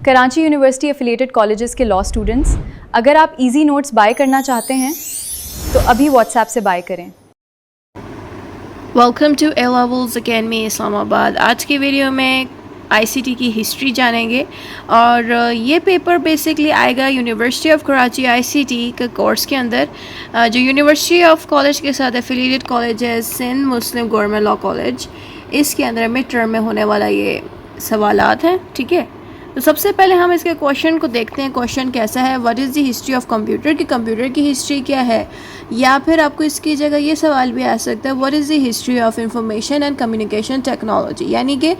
Karachi university affiliated colleges के law students, अगर आप इजी नोट्स बाय करना चाहते हैं तो अभी व्हाट्सएप से बाय करें। Welcome to A levels academy Islamabad. आज की वीडियो में आईसीटी की हिस्ट्री जानेंगे और ये पेपर बेसिकली आएगा यूनिवर्सिटी ऑफ कराची आईसीटी के कोर्स के अंदर, जो यूनिवर्सिटी ऑफ कॉलेज के साथ एफिलिएटेड कॉलेज है सिंध मुस्लिम गवर्नमेंट लॉ कॉलेज, इसके अंदर मिड टर्म में होने वाला ये सवालात हैं। ठीक है, तो सबसे पहले हम इसके क्वेश्चन को देखते हैं। क्वेश्चन कैसा है, what is the history of computer, कि कंप्यूटर की हिस्ट्री क्या है। या फिर आपको इसकी जगह ये सवाल भी आ सकता है, what is the history of information and communication technology, यानी कि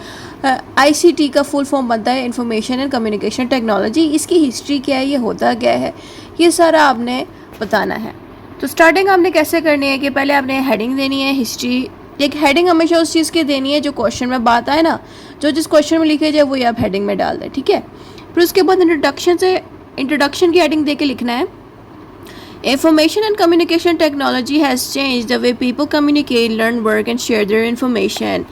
आईसीटी का फुल फॉर्म बनता है इंफॉर्मेशन एंड कम्युनिकेशन टेक्नोलॉजी। इसकी हिस्ट्री क्या है, ये होता क्या है, ये सारा आपने बताना है। तो स्टार्टिंग आपने कैसे करनी है कि पहले आपने हेडिंग देनी है हिस्ट्री। एक हेडिंग हमेशा उस चीज़ की देनी है जो क्वेश्चन में बात आए ना, जो जिस क्वेश्चन में लिखे जाए वही आप हेडिंग में डाल दें। ठीक है, फिर उसके बाद इंट्रोडक्शन की हेडिंग दे के लिखना है, information and communication technology has change the way people communicate, learn, work and share their information.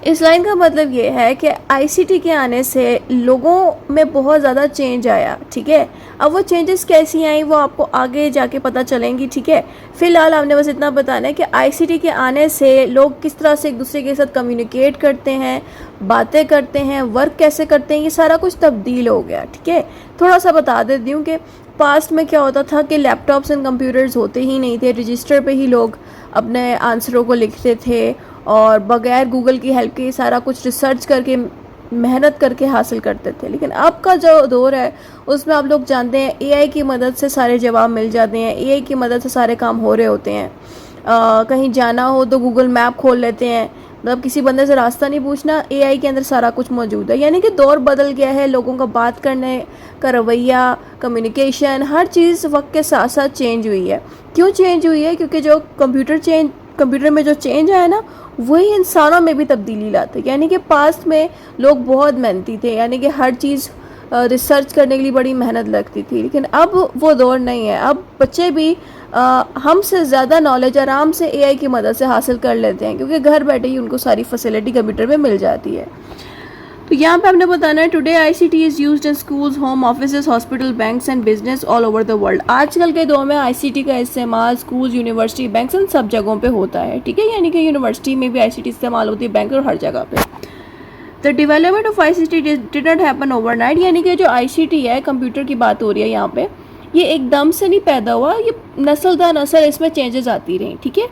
इस लाइन का मतलब ये है कि आईसीटी के आने से लोगों में बहुत ज़्यादा चेंज आया। ठीक है, अब वो चेंजेस कैसी आई वो आपको आगे जाके पता चलेंगी। ठीक है, फ़िलहाल आपने बस इतना बताना है कि आईसीटी के आने से लोग किस तरह से एक दूसरे के साथ कम्युनिकेट करते हैं, बातें करते हैं, वर्क कैसे करते हैं, ये सारा कुछ तब्दील हो गया। ठीक है, थोड़ा सा बता देती हूँ कि पास्ट में क्या होता था कि लैपटॉप्स एंड कंप्यूटर्स होते ही नहीं थे, रजिस्टर पे ही लोग अपने आंसरों को लिखते थे और बगैर गूगल की हेल्प के सारा कुछ रिसर्च करके मेहनत करके हासिल करते थे। लेकिन अब का जो दौर है उसमें आप लोग जानते हैं एआई की मदद से सारे जवाब मिल जाते हैं, एआई की मदद से सारे काम हो रहे होते हैं। कहीं जाना हो तो गूगल मैप खोल लेते हैं, मतलब किसी बंदे से रास्ता नहीं पूछना, एआई के अंदर सारा कुछ मौजूद है। यानी कि दौर बदल गया है, लोगों का बात करने का रवैया, कम्युनिकेशन, हर चीज़ वक्त के साथ साथ चेंज हुई है। क्यों चेंज हुई है? क्योंकि जो कंप्यूटर में जो चेंज आया ना, वही इंसानों में भी तब्दीली लाते। यानी कि पास्ट में लोग बहुत मेहनती थे, यानी कि हर चीज़ रिसर्च करने के लिए बड़ी मेहनत लगती थी। लेकिन अब वो दौर नहीं है। अब बच्चे भी हमसे ज़्यादा नॉलेज आराम से एआई की मदद से हासिल कर लेते हैं, क्योंकि घर बैठे ही उनको सारी फैसिलिटी कंप्यूटर में मिल जाती है। तो यहाँ पे हमने बताना है, today ICT is used in schools, home offices, hospital, banks and business all over the world. आजकल के दौर में आईसीटी का इस्तेमाल स्कूल्स, यूनिवर्सिटी, बैंक्स एंड सब जगहों पे होता है। ठीक है, यानी कि यूनिवर्सिटी में भी आईसीटी इस्तेमाल होती है, बैंक और हर जगह पे। The development of ICT did not happen overnight, यानी कि जो आईसीटी है, कंप्यूटर की बात हो रही है यहाँ पे, ये एकदम से नहीं पैदा हुआ, ये नस्ल दर नस्ल इसमें चेंजेस आती रही। ठीक है,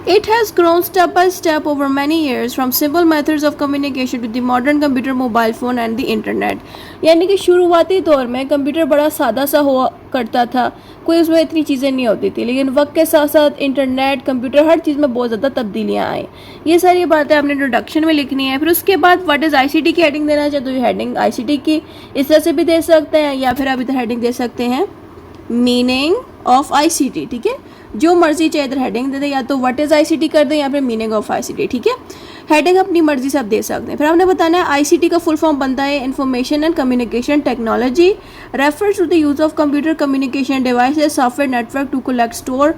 It has grown step by step over many years from simple methods of communication to the modern computer, mobile phone and the internet। यानी कि शुरुआती दौर में कंप्यूटर बड़ा सादा सा हुआ करता था, कोई उसमें इतनी चीज़ें नहीं होती थी। लेकिन वक्त के साथ साथ इंटरनेट, कंप्यूटर, हर चीज़ में बहुत ज़्यादा तब्दीलियाँ आई। ये सारी बातें आपने इंट्रोडक्शन में लिखनी है। फिर उसके बाद व्हाट इज़ आईसीटी की हेडिंग देना चाहे तो ये हेडिंग आईसीटी की इस तरह से भी दे सकते हैं, या फिर आप इधर हेडिंग दे सकते हैं मीनिंग ऑफ आईसीटी। ठीक है, जो मर्जी चाहे इधर हेडिंग दे दें, या तो व्हाट इज़ आईसीटी कर दें या फिर मीनिंग ऑफ आईसीटी। ठीक है, हेडिंग अपनी मर्जी से आप दे सकते हैं। फिर हमने बताना है आईसीटी का फुल फॉर्म बनता है information and communication technology, refers to the use of computer communication devices, software network to collect, store,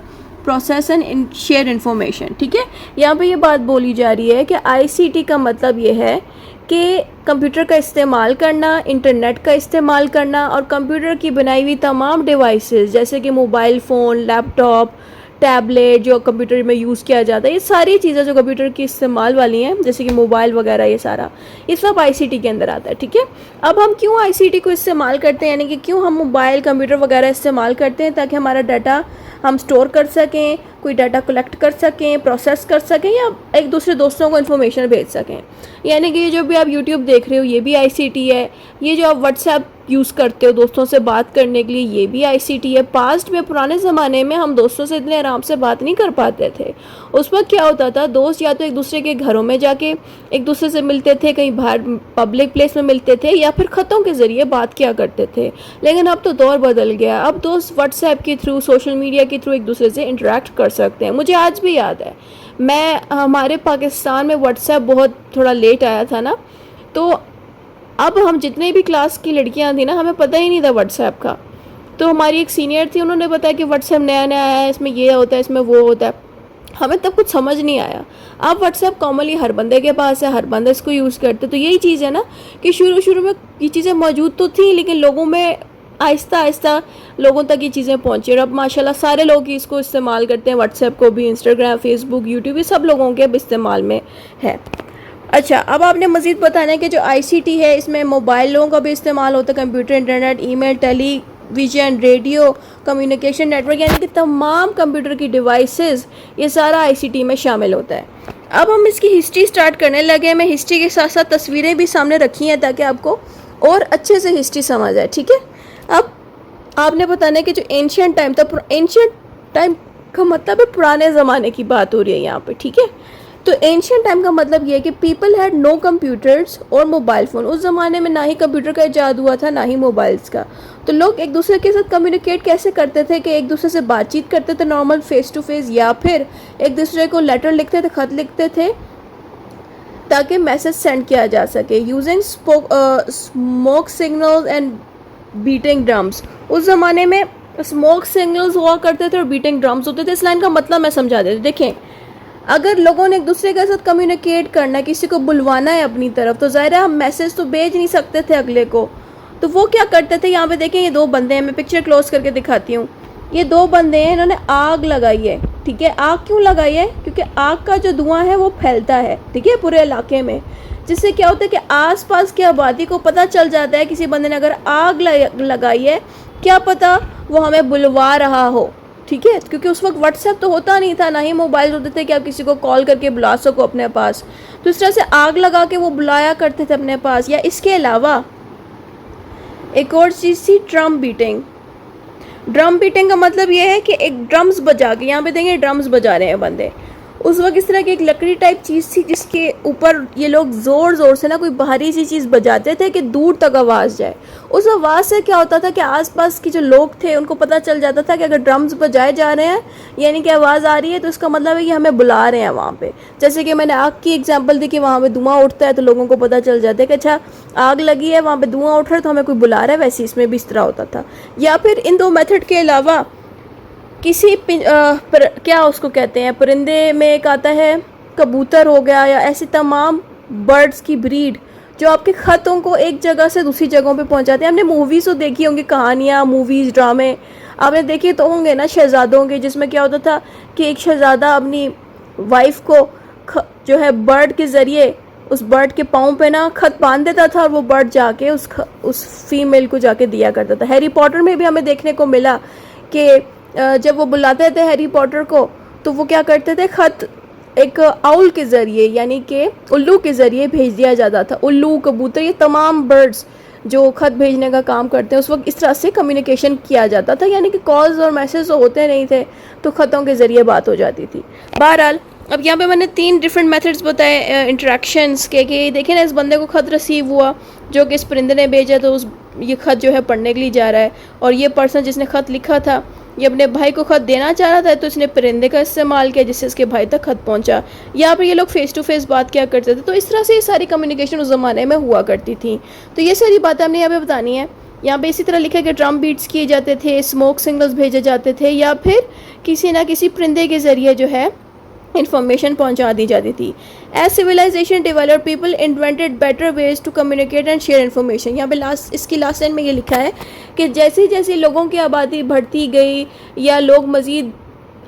process and share information. ठीक है, यहाँ पे ये बात बोली जा रही है कि आईसीटी का मतलब ये है कि कंप्यूटर का इस्तेमाल करना, इंटरनेट का इस्तेमाल करना और कंप्यूटर की बनाई हुई तमाम डिवाइसेस जैसे कि मोबाइल फ़ोन, लैपटॉप, टैबलेट जो कंप्यूटर में यूज़ किया जाता है, ये सारी चीज़ें जो कंप्यूटर की इस्तेमाल वाली हैं जैसे कि मोबाइल वगैरह, ये सारा ये सब आईसीटी के अंदर आता है। ठीक है, अब हम क्यों आईसीटी को इस्तेमाल करते हैं, यानी कि क्यों हम मोबाइल, कंप्यूटर वगैरह इस्तेमाल करते हैं, ताकि हमारा डाटा हम स्टोर कर सकें, कोई डाटा कलेक्ट कर सकें, प्रोसेस कर सकें, या एक दूसरे दोस्तों को इन्फॉर्मेशन भेज सकें। यानी कि जो भी आप यूट्यूब देख रहे हो ये भी आईसीटी है, ये जो आप व्हाट्सएप यूज़ करते हो दोस्तों से बात करने के लिए ये भी आईसीटी है। पास्ट में, पुराने ज़माने में हम दोस्तों से इतने आराम से बात नहीं कर पाते थे। उस वक्त क्या होता था, दोस्त या तो एक दूसरे के घरों में जाके एक दूसरे से मिलते थे, कहीं बाहर पब्लिक प्लेस में मिलते थे, या फिर ख़तों के ज़रिए बात किया करते थे। लेकिन अब तो दौर बदल गया, अब दोस्त व्हाट्सएप के थ्रू, सोशल मीडिया के थ्रू एक दूसरे से इंटरेक्ट कर सकते हैं। मुझे आज भी याद है, हमारे पाकिस्तान में व्हाट्सएप बहुत थोड़ा लेट आया था ना, तो अब हम जितने भी क्लास की लड़कियां थी ना, हमें पता ही नहीं था व्हाट्सएप का। तो हमारी एक सीनियर थी, उन्होंने बताया कि व्हाट्सएप नया नया आया है, इसमें ये होता है, इसमें वो होता है। हमें तब कुछ समझ नहीं आया। अब व्हाट्सएप कॉमनली हर बंदे के पास है, हर बंदा इसको यूज़ करते, तो यही चीज़ है ना कि शुरू शुरू में ये चीज़ें मौजूद तो थी, लेकिन लोगों में आहिस्ता आहिस्ता लोगों तक ये चीज़ें पहुँची और अब माशाल्लाह सारे लोग इसको इस्तेमाल करते हैं। व्हाट्सएप को भी, इंस्टाग्राम, फेसबुक, यूट्यूब, ये सब लोगों के अब इस्तेमाल में है। अच्छा, अब आपने मज़ीद बताना है कि जो ICT है इसमें मोबाइलों का भी इस्तेमाल होता है, computer, internet, email, television, radio, communication network, यानी कि तमाम कंप्यूटर की डिवाइसेस, ये सारा ICT में शामिल होता है। अब हम इसकी हिस्ट्री स्टार्ट करने लगे। मैं हिस्ट्री के साथ साथ तस्वीरें भी सामने रखी हैं ताकि आपको और अच्छे से हिस्ट्री समझ आए, ठीक है। अब आपने बताना है कि जो एंशियंट टाइम था, एंशियंट टाइम का मतलब है पुराने ज़माने की बात हो रही है यहाँ पे, ठीक है। तो एंशियंट टाइम का मतलब ये है कि पीपल हैड नो कंप्यूटर्स और मोबाइल फ़ोन। उस ज़माने में ना ही कंप्यूटर का इजाद हुआ था, ना ही मोबाइल्स का। तो लोग एक दूसरे के साथ कम्युनिकेट कैसे करते थे कि एक दूसरे से बातचीत करते थे नॉर्मल फेस टू फेस, या फिर एक दूसरे को लेटर लिखते थे, ख़त लिखते थे ताकि मैसेज सेंड किया जा सके, using smoke signals and beating drums. उस ज़माने में स्मोक सिग्नल्स हुआ करते थे और बीटिंग ड्रम्स होते थे। इस लाइन का मतलब मैं समझा देती हूँ। देखें, अगर लोगों ने एक दूसरे के साथ कम्युनिकेट करना है, किसी को बुलवाना है अपनी तरफ, तो ज़ाहिर है हम मैसेज तो भेज नहीं सकते थे अगले को। तो वो क्या करते थे, यहाँ पे देखें ये दो बंदे हैं, मैं पिक्चर क्लोज करके दिखाती हूँ। ये दो बंदे हैं, इन्होंने आग लगाई है, ठीक है। आग क्यों लगाई है? क्योंकि आग का जो धुआं है वो फैलता है, ठीक है, पूरे इलाके में, जिससे क्या होता है कि आसपास की आबादी को पता चल जाता है किसी बंदे ने अगर आग लगाई है, क्या पता वो हमें बुलवा रहा हो, ठीक है। क्योंकि उस वक्त व्हाट्सएप तो होता नहीं था, ना ही मोबाइल होते थे कि आप किसी को कॉल करके बुला सको अपने पास। तो इस तरह से आग लगा के वो बुलाया करते थे अपने पास। या इसके अलावा एक और चीज़ थी ड्रम बीटिंग। ड्रम बीटिंग का मतलब ये है कि एक ड्रम्स बजा के, यहाँ पे देंगे ड्रम्स बजा रहे हैं बंदे। उस वक्त इस तरह की एक लकड़ी टाइप चीज़ थी जिसके ऊपर ये लोग ज़ोर ज़ोर से ना कोई भारी सी चीज़ बजाते थे कि दूर तक आवाज़ जाए। उस आवाज़ से क्या होता था कि आसपास के जो लोग थे उनको पता चल जाता था कि अगर ड्रम्स बजाए जा रहे हैं, यानी कि आवाज़ आ रही है, तो इसका मतलब है कि हमें बुला रहे हैं वहाँ पे। जैसे कि मैंने आग की एग्जांपल दी कि वहाँ पे धुआं उठता है तो लोगों को पता चल जाता है कि अच्छा आग लगी है, वहाँ पर धुआं उठ रहा है तो हमें कोई बुला रहा है। वैसे इसमें भी इस तरह होता था। या फिर इन दो मेथड के अलावा किसी क्या उसको कहते हैं, परिंदे में एक आता है कबूतर हो गया, या ऐसी तमाम बर्ड्स की ब्रीड जो आपके ख़तों को एक जगह से दूसरी जगहों पे पहुंचाते हैं। हमने मूवीज़ तो देखी होंगी, कहानियाँ, मूवीज़, ड्रामे आपने देखे तो होंगे ना शहज़ादों के, जिसमें क्या होता था कि एक शहज़ादा अपनी वाइफ को जो है बर्ड के ज़रिए उस बर्ड के पाँव पे ना ख़त बांध देता था और वो बर्ड जाके उस फीमेल को जाके दिया करता था। हैरी पॉटर में भी हमें देखने को मिला कि जब वो बुलाते थे हैरी पॉटर को, तो वो क्या करते थे, ख़त एक आउल के ज़रिए यानी कि उल्लू के ज़रिए भेज दिया जाता था। उल्लू, कबूतर, ये तमाम बर्ड्स जो ख़त भेजने का काम करते हैं, उस वक्त इस तरह से कम्युनिकेशन किया जाता था, यानी कि कॉल्स और मैसेज तो होते नहीं थे, तो ख़तों के ज़रिए बात हो जाती थी। बहरहाल अब यहाँ पे मैंने 3 डिफरेंट मेथड्स बताए इंटरेक्शंस के, कि देखें ना इस बंदे को ख़त रिसीव हुआ जो कि इस परिंदे ने भेजा, तो ये ख़त जो है पढ़ने के लिए जा रहा है, और ये पर्सन जिसने ख़त लिखा था ये अपने भाई को ख़त देना चाह रहा था, तो इसने परिंदे का इस्तेमाल किया जिससे इसके भाई तक ख़त पहुंचा। यहाँ पर ये लोग फेस टू फेस बात किया करते थे। तो इस तरह से ये सारी कम्युनिकेशन उस ज़माने में हुआ करती थी। तो ये सारी बातें हमने यहाँ पे बतानी है। यहाँ पे इसी तरह लिखा है कि ड्रम बीट्स किए जाते थे, स्मोक सिग्नल्स भेजे जाते थे, या फिर किसी ना किसी परिंदे के ज़रिए जो है इंफॉर्मेशन पहुंचा दी जाती थी। As civilization develop people invented better ways to communicate and share information. यहाँ पे इसकी लास्ट लाइन में ये लिखा है कि जैसे जैसे लोगों की आबादी बढ़ती गई या लोग मज़ीद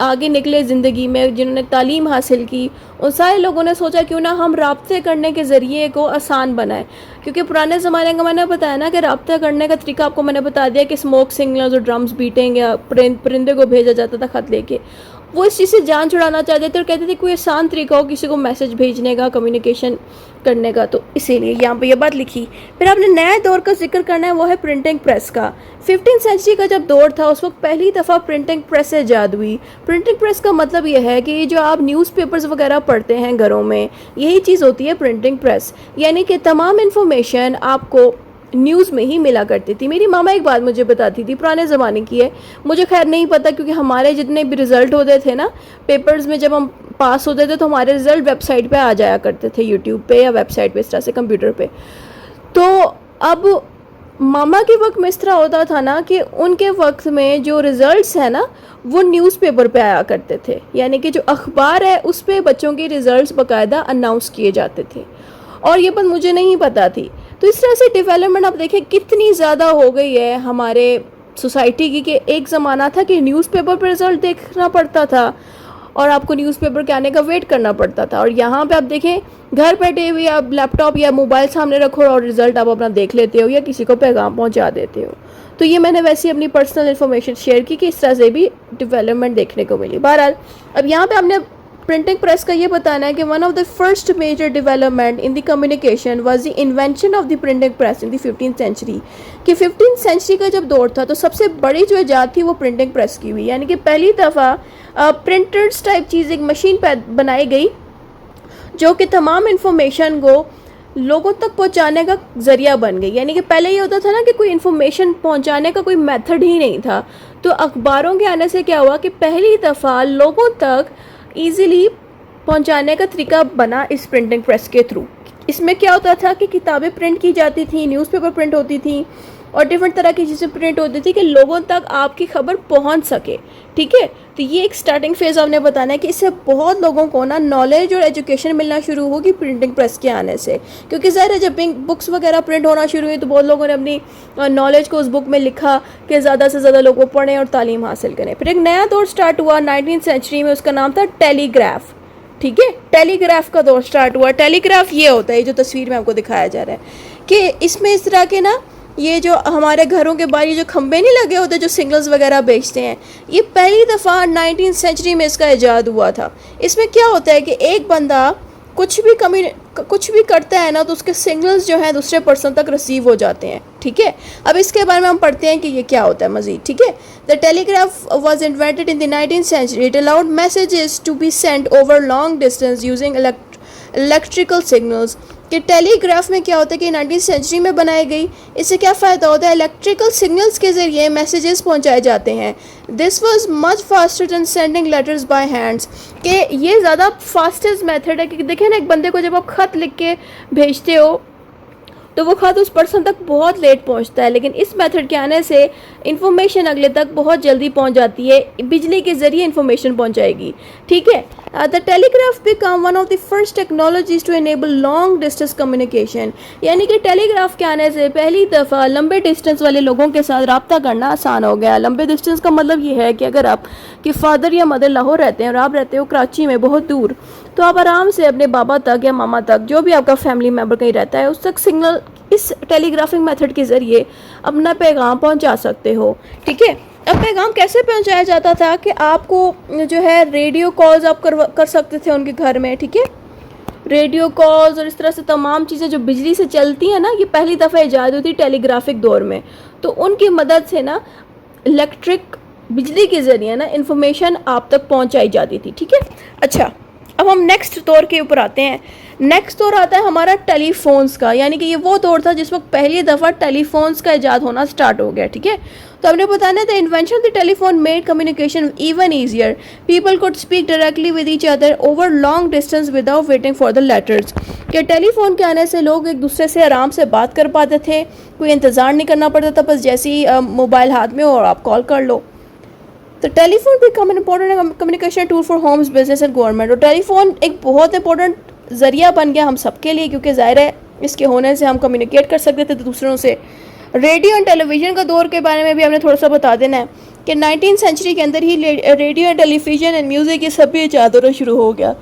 आगे निकले ज़िंदगी में, जिन्होंने तालीम हासिल की, उन सारे लोगों ने सोचा क्यों ना हम राब्ते करने के ज़रिए को आसान बनाएं। क्योंकि पुराने ज़माने का मैंने बताया ना कि राब्ता करने का तरीका आपको मैंने बता दिया कि स्मोक सिग्नल्स और ड्रम्स बीटिंग या परिंदे को भेजा जाता था ख़त लेके। वो इस चीज़ से जान छुड़ाना चाहते थे और कहते थे कोई आसान तरीका हो किसी को मैसेज भेजने का, कम्युनिकेशन करने का, तो इसीलिए यहाँ पे ये बात लिखी। फिर आपने नए दौर का जिक्र करना है, वो है प्रिंटिंग प्रेस का। 15th सेंचुरी का जब दौर था उस वक्त पहली दफ़ा प्रिंटिंग प्रेस से ईजाद हुई। प्रिंटिंग प्रेस का मतलब ये है कि जो आप न्यूज़पेपर्स वगैरह पढ़ते हैं घरों में, यही चीज़ होती है प्रिंटिंग प्रेस, यानी कि तमाम इन्फॉर्मेशन आपको न्यूज़ में ही मिला करती थी। मेरी मामा एक बात मुझे बताती थी, पुराने ज़माने की है, मुझे खैर नहीं पता, क्योंकि हमारे जितने भी रिज़ल्ट होते थे ना पेपर्स में, जब हम पास होते थे तो हमारे रिज़ल्ट वेबसाइट पे आ जाया करते थे, यूट्यूब पे या वेबसाइट पे, इस तरह से कंप्यूटर पे। तो अब मामा के वक्त में इस तरह होता था ना कि उनके वक्त में जो रिज़ल्ट्स है ना वो न्यूज़पेपर पे आया करते थे, यानी कि जो अखबार है उस पे बच्चों के रिज़ल्ट्स बाकायदा अनाउंस किए जाते थे, और ये बात मुझे नहीं पता थी। तो इस तरह से डेवलपमेंट आप देखें कितनी ज़्यादा हो गई है हमारे सोसाइटी की, कि एक ज़माना था कि न्यूज़पेपर पर रिज़ल्ट देखना पड़ता था और आपको न्यूज़पेपर के आने का वेट करना पड़ता था, और यहाँ पे आप देखें घर बैठे हुए आप लैपटॉप या मोबाइल सामने रखो और रिज़ल्ट आप अपना देख लेते हो या किसी को पैगाम पहुँचा देते हो। तो ये मैंने वैसे अपनी पर्सनल इन्फॉर्मेशन शेयर की कि इस तरह से भी डेवलपमेंट देखने को मिली। बहरहाल अब यहाँ पे हमने प्रिंटिंग प्रेस का ये बताना है कि one of the first major development in the communication was the invention of the printing press in the 15th century. कि 15th सेंचुरी का जब दौर था तो सबसे बड़ी जो ईजाद थी वो प्रिंटिंग प्रेस की हुई, यानी कि पहली दफ़ा प्रिंटर्स टाइप चीज़ एक मशीन पर बनाई गई जो कि तमाम इन्फॉर्मेशन को लोगों तक पहुंचाने का ज़रिया बन गई। यानी कि पहले ये होता था ना कि कोई इन्फॉर्मेशन पहुंचाने का कोई मेथड ही नहीं था, तो अखबारों के आने से क्या हुआ कि पहली दफ़ा लोगों तक ईज़िली पहुंचाने का तरीका बना इस प्रिंटिंग प्रेस के थ्रू। इसमें क्या होता था कि किताबें प्रिंट की जाती थी, न्यूज़पेपर प्रिंट होती थी और डिफरेंट तरह की चीज़ें प्रिंट होती थी कि लोगों तक आपकी खबर पहुंच सके। ठीक है, तो ये एक स्टार्टिंग फेज़ हमने बताना है कि इससे बहुत लोगों को ना नॉलेज और एजुकेशन मिलना शुरू होगी प्रिंटिंग प्रेस के आने से, क्योंकि ज़ाहिर है जब बुक्स वगैरह प्रिंट होना शुरू हुई तो बहुत लोगों ने अपनी नॉलेज को उस बुक में लिखा कि ज़्यादा से ज़्यादा लोग पढ़ें और तालीम हासिल करें। फिर एक नया दौर स्टार्ट हुआ 19th सेंचुरी में, उसका नाम था टेलीग्राफ। ठीक है, टेलीग्राफ का दौर स्टार्ट हुआ। टेलीग्राफ ये होता है जो तस्वीर में आपको दिखाया जा रहा है कि इसमें इस तरह के ना ये जो हमारे घरों के बाहर ये जो खंबे नहीं लगे होते जो सिग्नल्स वगैरह बेचते हैं, ये पहली दफ़ा 19th सेंचुरी में इसका इजाद हुआ था। इसमें क्या होता है कि एक बंदा कुछ भी करता है ना तो उसके सिग्नल्स जो हैं दूसरे पर्सन तक रिसीव हो जाते हैं। ठीक है, अब इसके बारे में हम पढ़ते हैं कि ये क्या होता है मज़ीद। ठीक है, the telegraph was invented in the 19th century. It allowed messages to be sent over long distance using electrical signals. कि टेलीग्राफ में क्या होता है कि 19th सेंचुरी में बनाई गई, इससे क्या फ़ायदा होता है, इलेक्ट्रिकल सिग्नल्स के ज़रिए मैसेजेस पहुंचाए जाते हैं। This was much faster than sending letters by hands. कि ये ज़्यादा फास्टेस्ट मेथड है, क्योंकि देखिए ना एक बंदे को जब आप ख़त लिख के भेजते हो तो वो ख़त उस पर्सन तक बहुत लेट पहुंचता है, लेकिन इस मेथड के आने से इंफॉर्मेशन अगले तक बहुत जल्दी पहुंच जाती है, बिजली के ज़रिए इंफॉर्मेशन पहुंचाएगी। ठीक है, the telegraph become one of the first technologies to enable long distance communication. यानी कि टेलीग्राफ के आने से पहली दफ़ा लंबे डिस्टेंस वाले लोगों के साथ रब्ता करना आसान हो गया। लंबे डिस्टेंस का मतलब ये है कि अगर आप के फादर या मदर लाहौर रहते हैं और आप रहते हो कराची में बहुत दूर, तो आप आराम से अपने बाबा तक या मामा तक, जो भी आपका फैमिली मेम्बर कहीं रहता है, उस तक सिग्नल इस टेलीग्राफिंग मेथड के ज़रिए अपना पैगाम पहुंचा सकते हो। ठीक है, अब पैगाम कैसे पहुंचाया जाता था कि आपको जो है रेडियो कॉल्स आप कर सकते थे उनके घर में। ठीक है, रेडियो कॉल्स और इस तरह से तमाम चीज़ें जो बिजली से चलती हैं ना, ये पहली दफ़ा ईजाद हुई थी टेलीग्राफिक दौर में। तो उनकी मदद से ना इलेक्ट्रिक बिजली के ज़रिए ना इंफॉर्मेशन आप तक पहुंचाई जाती थी। ठीक है, अच्छा अब हम नेक्स्ट दौर के ऊपर आते हैं। नेक्स्ट दौर आता है हमारा टेलीफोन्स का, यानी कि ये वो दौर था जिस वक्त पहली दफ़ा टेलीफोन्स का इजाद होना स्टार्ट हो गया। ठीक है, तो हमने बताना था invention of the telephone made communication even easier. People could speak directly with each other over long distance without waiting for the letters. कि टेलीफोन के आने से लोग एक दूसरे से आराम से बात कर पाते थे, कोई इंतज़ार नहीं करना पड़ता था, बस जैसे ही मोबाइल हाथ में हो और आप कॉल कर लो। तो telephone become an important communication tool for homes, business and government. और टेलीफोन एक बहुत इंपॉर्टेंट ज़रिया बन गया हम सबके लिए, क्योंकि ज़ाहिर है इसके होने से हम कम्युनिकेट कर सकते थे दूसरों से। रेडियो एंड टेलीविज़न का दौर के बारे में भी हमने थोड़ा सा बता देना है कि 19th सेंचुरी के अंदर ही radio and television and music ये सब भी ईजाद होना शुरू हो गया।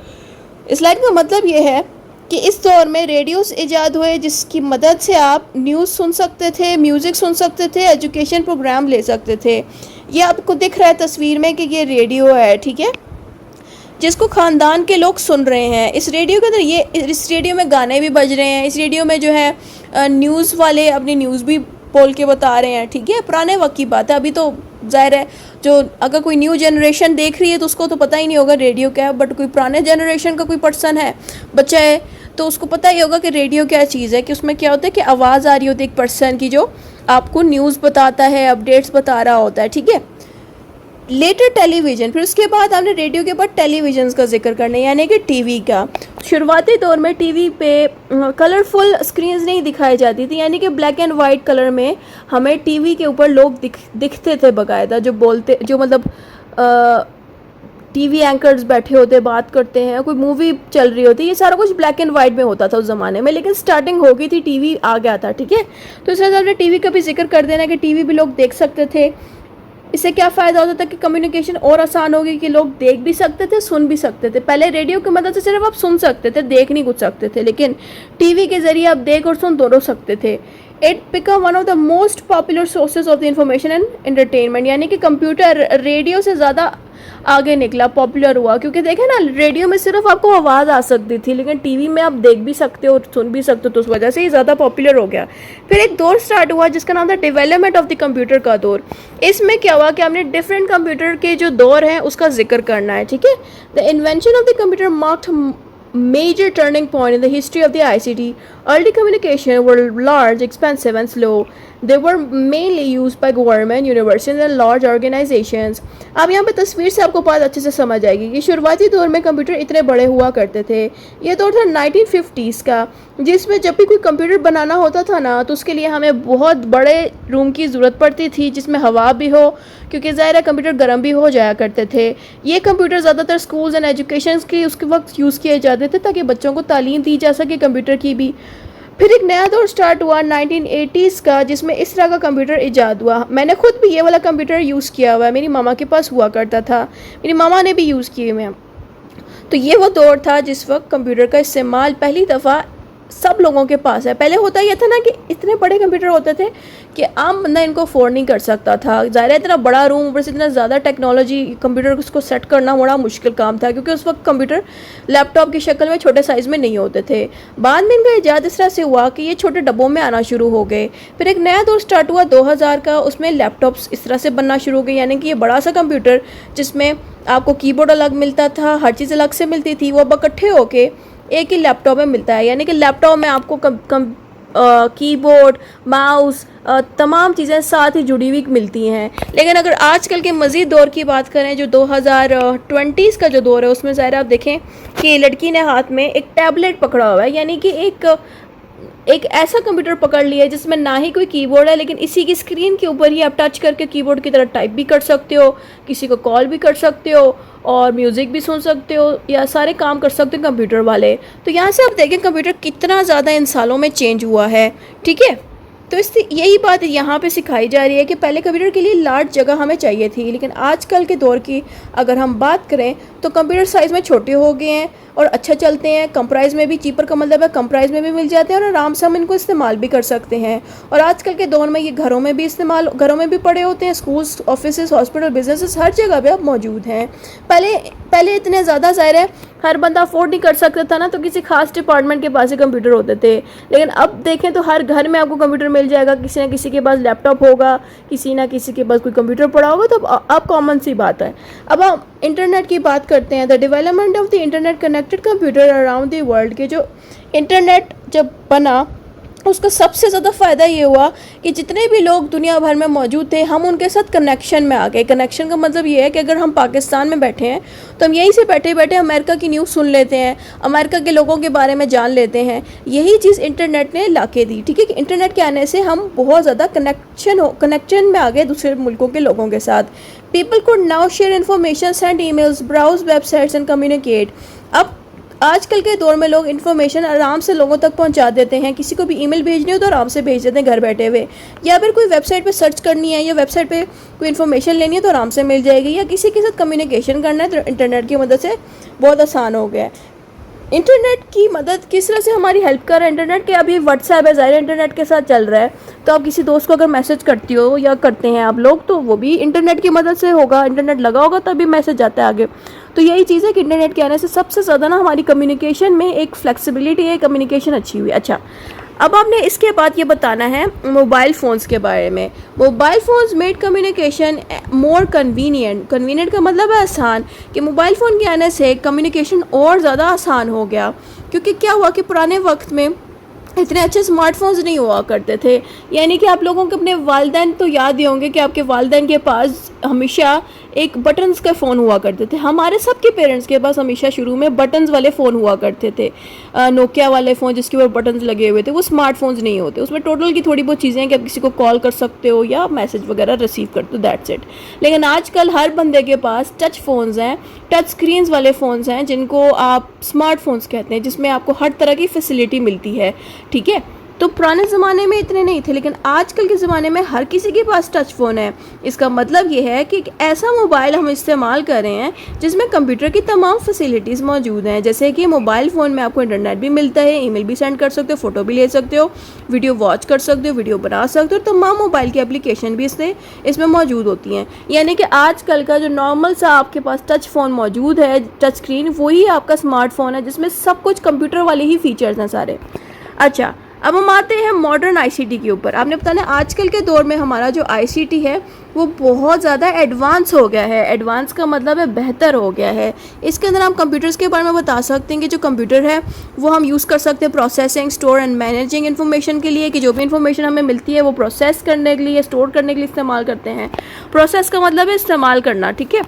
इस लाइन का मतलब ये है कि इस दौर में रेडियोस ईजाद हुए जिसकी मदद से आप न्यूज़ सुन सकते थे, म्यूज़िक सुन सकते थे, एजुकेशन प्रोग्राम ले सकते थे। ये आपको दिख रहा है तस्वीर में कि ये रेडियो है। ठीक है, जिसको ख़ानदान के लोग सुन रहे हैं। इस रेडियो के अंदर इस रेडियो में गाने भी बज रहे हैं। इस रेडियो में जो है न्यूज़ वाले अपनी न्यूज़ भी बोल के बता रहे हैं। ठीक है, पुराने वक्त की बात है। अभी तो ज़ाहिर है जो अगर कोई न्यू जनरेशन देख रही है तो उसको तो पता ही नहीं होगा रेडियो क्या है, बट कोई पुराने जनरेशन का कोई पर्सन है, बच्चा है, तो उसको पता ही होगा कि रेडियो क्या चीज़ है। कि उसमें क्या होता है कि आवाज़ आ रही होती है एक पर्सन की जो आपको न्यूज़ बताता है, अपडेट्स बता रहा होता है। ठीक है, लेटर टेलीविज़न, फिर उसके बाद आपने रेडियो के बाद टेलीविज़न का जिक्र करना है, यानी कि टीवी का। शुरुआती दौर में टीवी पे कलरफुल स्क्रीन्स नहीं दिखाई जाती थी, यानी कि ब्लैक एंड वाइट कलर में हमें टीवी के ऊपर लोग दिखते थे बाकायदा, जो मतलब टीवी एंकर्स बैठे होते बात करते हैं, कोई मूवी चल रही होती, ये सारा कुछ ब्लैक एंड वाइट में होता था उस ज़माने में। लेकिन स्टार्टिंग हो गई थी, टीवी आ गया था, ठीक है। तो इस वजह से टीवी का भी जिक्र कर देना कि टीवी भी लोग देख सकते थे। इससे क्या फ़ायदा होता था कि कम्युनिकेशन और आसान हो गई, कि लोग देख भी सकते थे, सुन भी सकते थे। पहले रेडियो की मदद से सिर्फ आप सुन सकते थे, देख नहीं कुछ सकते थे, लेकिन टीवी के ज़रिए आप देख और सुन दोनों सकते थे। It become one of the most popular sources of the information and entertainment, यानी कि कंप्यूटर रेडियो से ज़्यादा आगे निकला, पॉपुलर हुआ। क्योंकि देखें ना, रेडियो में सिर्फ आपको आवाज़ आ सकती थी, लेकिन टीवी में आप देख भी सकते हो और सुन भी सकते हो, तो उस वजह से ही ज़्यादा पॉपुलर हो गया। फिर एक दौर स्टार्ट हुआ जिसका नाम था डेवलपमेंट ऑफ द कंप्यूटर का दौर। इसमें क्या हुआ कि हमने डिफरेंट कंप्यूटर के जो दौर हैं उसका जिक्र करना है, ठीक है। The invention of the computer marked major turning point in the history of the ICT. Early communication were large, expensive and slow. They were mainly used by government, universities and large organizations. अब यहाँ पे तस्वीर से आपको बात अच्छे से समझ आएगी कि शुरुआती दौर में कंप्यूटर इतने बड़े हुआ करते थे। ये दौर था 1950s का, जिसमें जब भी कोई कंप्यूटर बनाना होता था ना, तो उसके लिए हमें बहुत बड़े रूम की ज़रूरत पड़ती थी जिसमें हवा भी हो, क्योंकि ज़ाहिर है कंप्यूटर गर्म भी हो जाया करते थे। ये कंप्यूटर ज़्यादातर स्कूल्स एंड एजुकेशन के उसके वक्त यूज़ किए जाते थे ताकि बच्चों को तालीम दी जा सके कंप्यूटर की भी। फिर एक नया दौर स्टार्ट हुआ 1980s का, जिसमें इस तरह का कंप्यूटर ईजाद हुआ। मैंने खुद भी ये वाला कंप्यूटर यूज़ किया हुआ है, मेरी मामा के पास हुआ करता था, मेरी मामा ने भी यूज़ किए हुए हैं। तो ये वो दौर था जिस वक्त कंप्यूटर का इस्तेमाल पहली दफ़ा सब लोगों के पास है। पहले होता यह था ना कि इतने बड़े कंप्यूटर होते थे कि आम बंदा इनको अफोर्ड नहीं कर सकता था। ज़ाहिर है इतना बड़ा रूम, ऊपर से इतना ज़्यादा टेक्नोलॉजी, कंप्यूटर उसको सेट करना बड़ा मुश्किल काम था, क्योंकि उस वक्त कंप्यूटर लैपटॉप की शक्ल में छोटे साइज़ में नहीं होते थे। बाद में इनका ईजाद इस तरह से हुआ कि ये छोटे डब्बों में आना शुरू हो गए। फिर एक नया दौर स्टार्ट हुआ 2000 का, उसमें लैपटॉप्स इस तरह से बनना शुरू हो गए, यानी कि ये बड़ा सा कंप्यूटर जिसमें आपको कीबोर्ड अलग मिलता था, हर चीज़ अलग से मिलती थी, वो अब इकट्ठे होके एक ही लैपटॉप में मिलता है। यानी कि लैपटॉप में आपको कीबोर्ड, माउस, तमाम चीज़ें साथ ही जुड़ी हुई मिलती हैं। लेकिन अगर आजकल के मज़ीद दौर की बात करें, जो 2020s का जो दौर है, उसमें ज़ाहिर आप देखें कि लड़की ने हाथ में एक टैबलेट पकड़ा हुआ है, यानी कि एक ऐसा कंप्यूटर पकड़ लिया है जिसमें ना ही कोई कीबोर्ड है, लेकिन इसी की स्क्रीन के ऊपर ही आप टच करके कीबोर्ड की तरह टाइप भी कर सकते हो, किसी को कॉल भी कर सकते हो और म्यूज़िक भी सुन सकते हो, या सारे काम कर सकते हो कंप्यूटर वाले। तो यहाँ से आप देखें कंप्यूटर कितना ज़्यादा इन सालों में चेंज हुआ है, ठीक है। तो इससे यही बात यहाँ पे सिखाई जा रही है कि पहले कंप्यूटर के लिए लार्ज जगह हमें चाहिए थी, लेकिन आजकल के दौर की अगर हम बात करें तो कंप्यूटर साइज़ में छोटे हो गए हैं और अच्छा चलते हैं। कम प्राइस में भी, चीपर का मतलब है कम प्राइस में भी मिल जाते हैं और आराम से हम इनको इस्तेमाल भी कर सकते हैं। और आजकल के दौर में ये घरों में भी पड़े होते हैं, स्कूल्स, ऑफिसेस, हॉस्पिटल, बिजनेसेस, हर जगह पे अब मौजूद हैं। पहले इतने ज़्यादा ज़ाहिर है हर बंदा अफोर्ड नहीं कर सकता था ना, तो किसी खास डिपार्टमेंट के पास ही कंप्यूटर होते थे। लेकिन अब देखें तो हर घर में आपको कंप्यूटर मिल जाएगा, किसी ना किसी के पास लैपटॉप होगा, किसी ना किसी के पास कोई कंप्यूटर पड़ा होगा, तो अब कॉमन सी बात है। अब हम इंटरनेट की बात करते हैं। The development of the internet connected computer around the world, के जो इंटरनेट जब बना उसका सबसे ज़्यादा फ़ायदा ये हुआ कि जितने भी लोग दुनिया भर में मौजूद थे, हम उनके साथ कनेक्शन में आ गए। कनेक्शन का मतलब ये है कि अगर हम पाकिस्तान में बैठे हैं तो हम यहीं से बैठे बैठे अमेरिका की न्यूज़ सुन लेते हैं, अमेरिका के लोगों के बारे में जान लेते हैं। यही चीज़ इंटरनेट ने ला के दी, ठीक है। कि इंटरनेट के आने से हम बहुत ज़्यादा कनेक्शन में आ गए दूसरे मुल्कों के लोगों के साथ। People could now share information, send emails, browse websites and communicate. अब आजकल के दौर में लोग इन्फॉर्मेशन आराम से लोगों तक पहुंचा देते हैं। किसी को भी ईमेल भेजनी हो तो आराम से भेज देते हैं घर बैठे हुए, या फिर कोई वेबसाइट पे सर्च करनी है या वेबसाइट पे कोई इन्फॉर्मेशन लेनी है तो आराम से मिल जाएगी, या किसी के साथ कम्युनिकेशन करना है तो इंटरनेट की मदद से बहुत आसान हो गया है। इंटरनेट की मदद किस तरह से हमारी हेल्प कर रहा है इंटरनेट के? अभी व्हाट्सएप है, ज़ाहिर इंटरनेट के साथ चल रहा है, तो आप किसी दोस्त को अगर मैसेज करती हो या करते हैं आप लोग, तो वो भी इंटरनेट की मदद से होगा। इंटरनेट लगा होगा तभी मैसेज आता है आगे। तो यही चीज़ है कि इंटरनेट के आने से सबसे ज़्यादा ना हमारी कम्युनिकेशन में एक फ्लेक्सिबिलिटी है, कम्युनिकेशन अच्छी हुई। अच्छा, अब आपने इसके बाद ये बताना है मोबाइल फ़ोन्स के बारे में। Mobile phones made communication more convenient. Convenient का मतलब है आसान, कि मोबाइल फ़ोन के आने से कम्युनिकेशन और ज़्यादा आसान हो गया। क्योंकि क्या हुआ कि पुराने वक्त में इतने अच्छे स्मार्टफोन्स नहीं हुआ करते थे। यानी कि आप लोगों के अपने वालिदैन तो याद ही होंगे कि आपके वालिदैन के पास हमेशा एक बटन्स का फ़ोन हुआ करते थे। हमारे सबके पेरेंट्स के पास हमेशा शुरू में बटन्स वाले फ़ोन हुआ करते थे, नोकिया वाले फ़ोन जिसके ऊपर बटन्स लगे हुए थे। वो स्मार्टफोन्स नहीं होते, उसमें टोटल की थोड़ी बहुत चीज़ें हैं कि आप किसी को कॉल कर सकते हो या मैसेज वगैरह रिसीव करते हो, दैट्स इट। लेकिन आजकल हर बंदे के पास टच फ़ोन्स हैं, टच स्क्रीन्स वाले फ़ोन्स हैं जिनको आप स्मार्टफोन्स कहते हैं, जिसमें आपको हर तरह की फैसिलिटी मिलती है, ठीक है। तो पुराने ज़माने में इतने नहीं थे, लेकिन आजकल के ज़माने में हर किसी के पास टच फ़ोन है। इसका मतलब ये है कि एक ऐसा मोबाइल हम इस्तेमाल कर रहे हैं जिसमें कंप्यूटर की तमाम फैसिलिटीज़ मौजूद हैं। जैसे कि मोबाइल फ़ोन में आपको इंटरनेट भी मिलता है, ईमेल भी सेंड कर सकते हो, फ़ोटो भी ले सकते हो, वीडियो वॉच कर सकते हो, वीडियो बना सकते हो, तमाम मोबाइल की एप्लीकेशन भी इसमें मौजूद होती हैं। यानी कि आजकल का जो नॉर्मल सा आपके पास टच फ़ोन मौजूद है, टच स्क्रीन, वही आपका स्मार्टफोन है जिसमें सब कुछ कंप्यूटर वाले ही फीचर्स हैं सारे। अच्छा, अब हम आते हैं मॉडर्न आईसीटी के ऊपर। आपने पता ना आजकल के दौर में हमारा जो आईसीटी है वो बहुत ज़्यादा एडवांस हो गया है। एडवांस का मतलब है बेहतर हो गया है। इसके अंदर हम कंप्यूटर्स के बारे में बता सकते हैं कि जो कंप्यूटर है वो हम यूज़ कर सकते हैं processing, store and managing information के लिए, कि जो भी इन्फॉर्मेशन हमें मिलती है वो प्रोसेस करने के लिए, स्टोर करने के लिए इस्तेमाल करते हैं। प्रोसेस का मतलब है इस्तेमाल करना, ठीक है।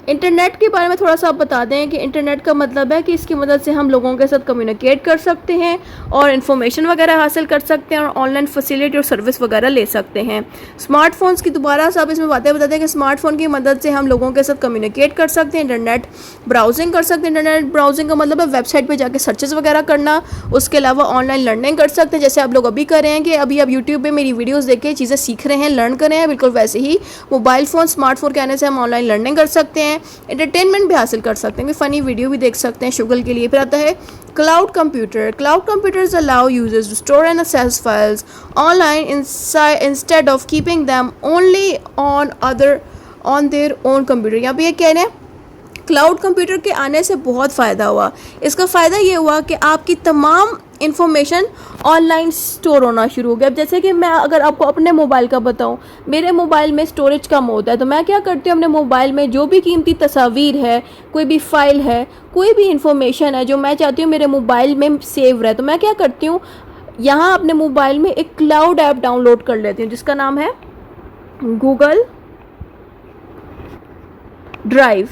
इंटरनेट के बारे में थोड़ा सा आप बता दें कि इंटरनेट का मतलब है कि इसकी मदद से हम लोगों के साथ कम्युनिकेट कर सकते हैं और इन्फॉर्मेशन वगैरह हासिल कर सकते हैं और ऑनलाइन फैसिलिटी और सर्विस वगैरह ले सकते हैं। स्मार्टफोन्स की दोबारा से आप इसमें बातें बताते हैं कि स्मार्टफोन की मदद से हम लोगों के साथ कम्युनिकेट कर सकते हैं, इंटरनेट ब्राउजिंग कर सकते हैं। इंटरनेट ब्राउजिंग का मतलब है वेबसाइट पर जाकर सर्चेस वगैरह करना। उसके अलावा ऑनलाइन लर्निंग कर सकते हैं, जैसे आप लोग अभी कर रहे हैं कि अभी आप यूट्यूब पर मेरी वीडियोज़ देख के चीज़ें सीख रहे हैं, लर्न कर रहे हैं। बिल्कुल वैसे ही मोबाइल फ़ोन, स्मार्टफोन के आने से हम ऑनलाइन लर्निंग कर सकते हैं, एंटरटेनमेंट भी हासिल कर सकते हैं, फ़नी वीडियो भी देख सकते हैं शुगल के लिए। फिर आता है cloud computer. Cloud computers allow users to store and access files online instead of keeping them only on their own computer. यहाँ पे ये कह रहे हैं क्लाउड कंप्यूटर के आने से बहुत फ़ायदा हुआ। इसका फ़ायदा ये हुआ कि आपकी तमाम इन्फॉर्मेशन ऑनलाइन स्टोर होना शुरू हो गया। अब जैसे कि मैं अगर आपको अपने मोबाइल का बताऊं, मेरे मोबाइल में स्टोरेज कम होता है, तो मैं क्या करती हूँ अपने मोबाइल में जो भी कीमती तस्वीर है, कोई भी फाइल है, कोई भी इन्फॉर्मेशन है जो मैं चाहती हूँ मेरे मोबाइल में सेव रहे, तो मैं क्या करती हूँ यहाँ अपने मोबाइल में एक क्लाउड ऐप डाउनलोड कर लेती हूँ जिसका नाम है गूगल ड्राइव।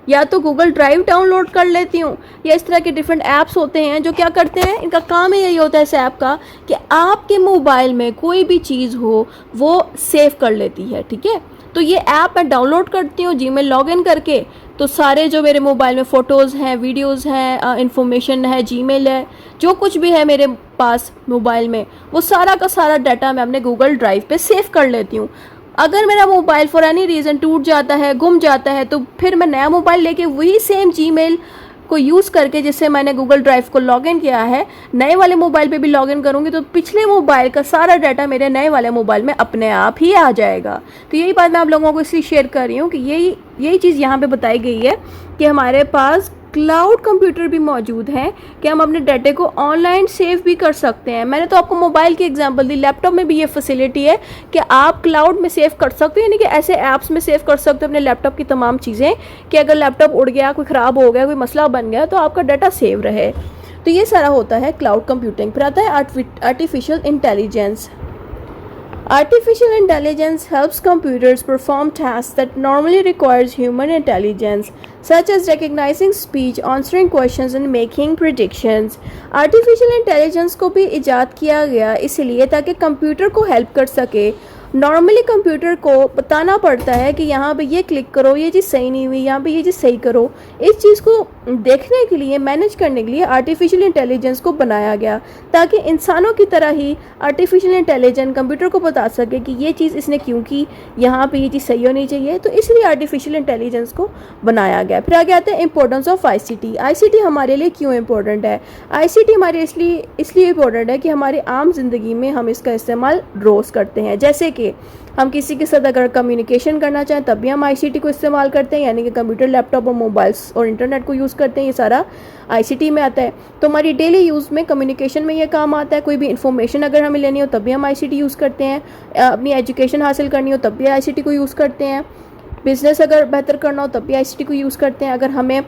या तो गूगल ड्राइव डाउनलोड कर लेती हूँ या इस तरह के डिफरेंट ऐप्स होते हैं जो क्या करते हैं, इनका काम ही यही होता है इस ऐप का कि आपके मोबाइल में कोई भी चीज़ हो वो सेव कर लेती है, ठीक है। तो ये ऐप मैं डाउनलोड करती हूँ जीमेल लॉगिन करके, तो सारे जो मेरे मोबाइल में फ़ोटोज़ हैं, वीडियोज़ हैं, इन्फॉर्मेशन है, जीमेल है, जो कुछ भी है मेरे पास मोबाइल में, वो सारा का सारा डाटा मैं अपने गूगल ड्राइव पे सेव कर लेती हूँ। अगर मेरा मोबाइल फॉर एनी रीज़न टूट जाता है, गुम जाता है, तो फिर मैं नया मोबाइल लेके वही सेम जीमेल को यूज़ करके जिससे मैंने गूगल ड्राइव को लॉगिन किया है, नए वाले मोबाइल पे भी लॉगिन करूँगी तो पिछले मोबाइल का सारा डाटा मेरे नए वाले मोबाइल में अपने आप ही आ जाएगा। तो यही बात मैं आप लोगों को इसलिए शेयर कर रही हूँ कि यही चीज़ यहाँ पे बताई गई है कि हमारे पास क्लाउड कंप्यूटर भी मौजूद है कि हम अपने डाटे को ऑनलाइन सेव भी कर सकते हैं। मैंने तो आपको मोबाइल की एग्जांपल दी, लैपटॉप में भी ये फैसिलिटी है कि आप क्लाउड में सेव कर सकते हो, यानी कि ऐसे ऐप्स में सेव कर सकते हो अपने लैपटॉप की तमाम चीज़ें कि अगर लैपटॉप उड़ गया, कोई ख़राब हो गया, कोई मसला बन गया तो आपका डाटा सेव रहे। तो ये सारा होता है क्लाउड कंप्यूटिंग। फिर आता है artificial intelligence. Artificial intelligence helps computers perform tasks that normally requires human intelligence, such as recognizing speech, answering questions and making predictions. Artificial intelligence को भी इजाद किया गया इसलिए ताकि कंप्यूटर को हेल्प कर सके। नॉर्मली कंप्यूटर को बताना पड़ता है कि यहाँ पे ये क्लिक करो, ये चीज़ सही नहीं हुई, यहाँ पे ये चीज़ सही करो। इस चीज़ को देखने के लिए, मैनेज करने के लिए आर्टिफिशियल इंटेलिजेंस को बनाया गया ताकि इंसानों की तरह ही आर्टिफिशियल इंटेलिजेंस कंप्यूटर को बता सके कि ये चीज़ इसने क्यों की, यहाँ पे ये चीज़ सही होनी चाहिए। तो इसलिए आर्टिफिशियल इंटेलिजेंस को बनाया गया। फिर आगे आता है इंपॉर्टेंस ऑफ आईसीटी। आईसीटी हमारे लिए क्यों इंपॉर्टेंट है? आईसीटी हमारे इसलिए इंपॉर्टेंट है कि हमारी आम जिंदगी में हम इसका इस्तेमाल रोज़ करते हैं। जैसे कि हम किसी के साथ अगर कम्युनिकेशन करना चाहें तब भी हम आईसीटी को इस्तेमाल करते हैं, यानी कि कंप्यूटर, लैपटॉप और मोबाइल्स और इंटरनेट को यूज़ करते हैं। ये सारा आईसीटी में आता है। तो हमारी डेली यूज़ में, कम्युनिकेशन में ये काम आता है। कोई भी इन्फॉर्मेशन अगर हमें लेनी हो तब भी हम आईसीटी यूज़ करते हैं। अपनी एजुकेशन हासिल करनी हो तब भी आईसीटी को यूज़ करते हैं। बिज़नेस अगर बेहतर करना हो तब भी आईसीटी को यूज़ करते हैं। अगर हमें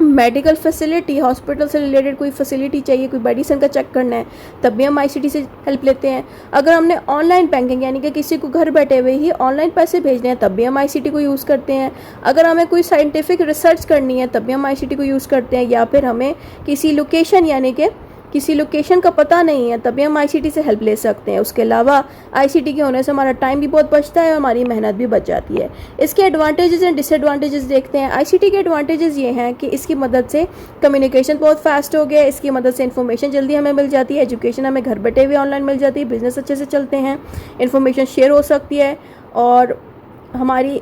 मेडिकल फैसिलिटी, हॉस्पिटल से रिलेटेड कोई फैसिलिटी चाहिए, कोई मेडिसिन का चेक करना है, तब भी हम आईसीटी से हेल्प लेते हैं। अगर हमने ऑनलाइन बैंकिंग यानी कि किसी को घर बैठे हुए ही ऑनलाइन पैसे भेजने हैं, तब भी हम आईसीटी को यूज़ करते हैं। अगर हमें कोई साइंटिफिक रिसर्च करनी है, तब भी हम आईसीटी को यूज़ करते हैं। या फिर हमें किसी लोकेशन यानी कि किसी लोकेशन का पता नहीं है, तभी हम आईसीटी से हेल्प ले सकते हैं। उसके अलावा आईसीटी के होने से हमारा टाइम भी बहुत बचता है और हमारी मेहनत भी बच जाती है। इसके एडवांटेजेस एंड डिसएडवांटेजेस देखते हैं। आईसीटी के एडवांटेजेस ये हैं कि इसकी मदद से कम्युनिकेशन बहुत फास्ट हो गया, इसकी मदद से इन्फॉर्मेशन जल्दी हमें मिल जाती है, एजुकेशन हमें घर बैठे हुए ऑनलाइन मिल जाती है, बिजनेस अच्छे से चलते हैं, इन्फॉर्मेशन शेयर हो सकती है और हमारी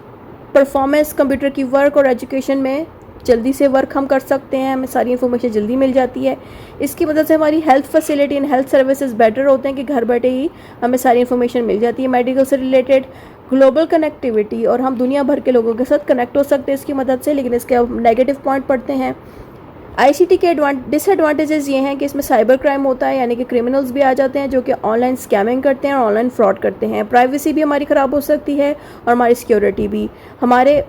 परफॉर्मेंस कंप्यूटर की वर्क और एजुकेशन में जल्दी से वर्क हम कर सकते हैं, हमें सारी इन्फॉर्मेशन जल्दी मिल जाती है। इसकी वजह से हमारी health facility and health services better होते हैं कि घर बैठे ही हमें सारी इन्फॉर्मेशन मिल जाती है। मेडिकल से रिलेटेड ग्लोबल कनेक्टिविटी, और हम दुनिया भर के लोगों के साथ कनेक्ट हो सकते हैं इसकी मदद से। लेकिन इसके अब नेगेटिव पॉइंट पढ़ते हैं। आईसीटी के डिसएडवांटेजेस ये हैं कि इसमें साइबर क्राइम होता है, यानी कि क्रिमिनल्स भी आ जाते हैं जो कि ऑनलाइन स्कैमिंग करते हैं और ऑनलाइन फ्रॉड करते हैं। प्राइवेसी भी हमारी ख़राब हो सकती है और हमारी सिक्योरिटी भी। हमारे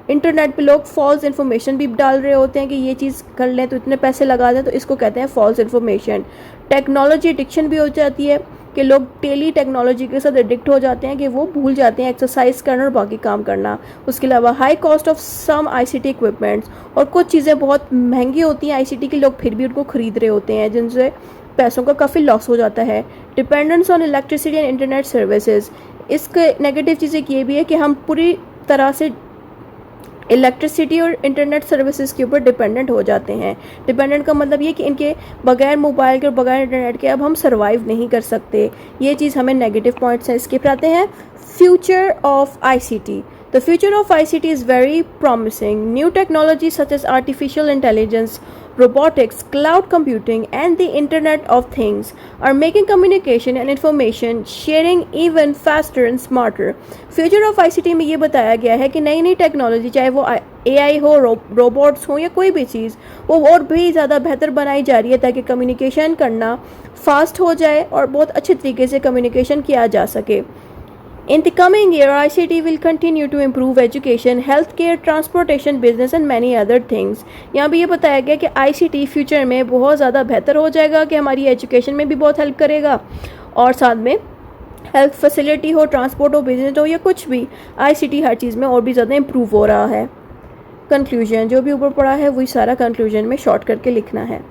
इंटरनेट पे लोग फॉल्स इन्फॉर्मेशन भी डाल रहे होते हैं कि ये चीज़ कर लें तो इतने पैसे लगा दें, तो इसको कहते हैं फॉल्स इन्फॉर्मेशन। टेक्नोलॉजी एडिक्शन भी हो जाती है कि लोग डेली टेक्नोलॉजी के साथ एडिक्ट हो जाते हैं कि वो भूल जाते हैं एक्सरसाइज करना और बाकी काम करना। उसके अलावा high cost of some ICT equipments, और कुछ चीज़ें बहुत महंगी होती हैं आईसीटी की, लोग फिर भी उनको ख़रीद रहे होते हैं जिनसे पैसों का काफ़ी लॉस हो जाता है। Dependence on electricity and internet services, इसके नेगेटिव चीज़ एक ये भी है कि हम पूरी तरह से इलेक्ट्रिसिटी और इंटरनेट सर्विसेज के ऊपर डिपेंडेंट हो जाते हैं। डिपेंडेंट का मतलब ये कि इनके बगैर मोबाइल के और बगैर इंटरनेट के अब हम सर्वाइव नहीं कर सकते। ये चीज़ हमें नेगेटिव पॉइंट्स हैं। इसके फिर आते हैं future of ICT. The future of ICT is very promising. New technologies such as artificial intelligence, robotics, cloud computing, and the Internet of Things are making communication and information sharing even faster and smarter. Future of ICT में ये बताया गया है कि नई नई technology, चाहे वो AI हो, रोबोट्स हो या कोई भी चीज़, वो और भी ज़्यादा बेहतर बनाई जा रही है ताकि कम्युनिकेशन करना फास्ट हो जाए और बहुत अच्छे तरीके से कम्युनिकेशन किया जा सके। In the coming year, ICT will continue to improve education, healthcare, transportation, business and many other things. यहाँ भी ये बताया गया कि ICT फ्यूचर में बहुत ज़्यादा बेहतर हो जाएगा, कि हमारी एजुकेशन में भी बहुत हेल्प करेगा और साथ में हेल्थ फैसिलिटी हो, ट्रांसपोर्ट हो, बिजनेस हो या कुछ भी, ICT हर चीज़ में और भी ज़्यादा इम्प्रूव हो रहा है। कंक्लूजन, जो भी ऊपर पड़ा है वही सारा कंक्लूजन में शॉर्ट करके लिखना है।